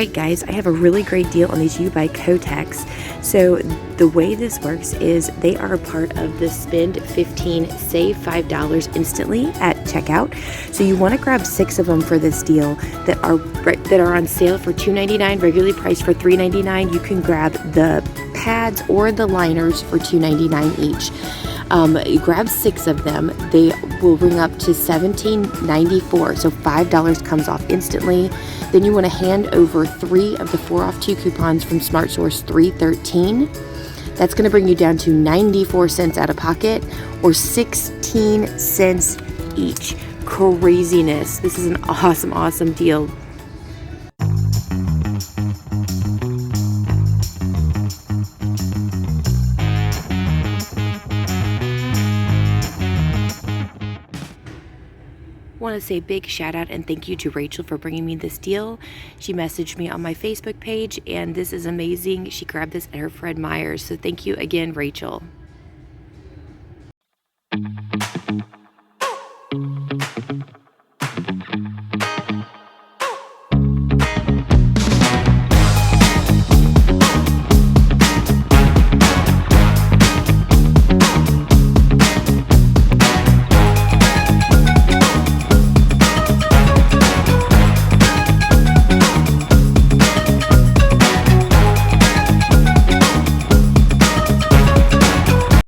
Alright guys, I have a really great deal on these U by Kotex. So the way this works is they are a part of the spend $15, save $5 instantly at checkout. So you want to grab 6 of them for this deal that are on sale for $2.99, regularly priced for $3.99. You can grab the pads or the liners for $2.99 each. You grab 6 of them. They will ring up to $17.94, so $5 comes off instantly. Then you want to hand over 3 of the 4 off 2 coupons from Smart Source 313. That's going to bring you down to 94 cents out of pocket, or 16 cents each. Craziness. This is an awesome deal. Want to say a big shout out and thank you to Rachel for bringing me this deal. She messaged me on my Facebook page, and this is amazing. She grabbed this at her Fred Meyer's, so thank you again, Rachel.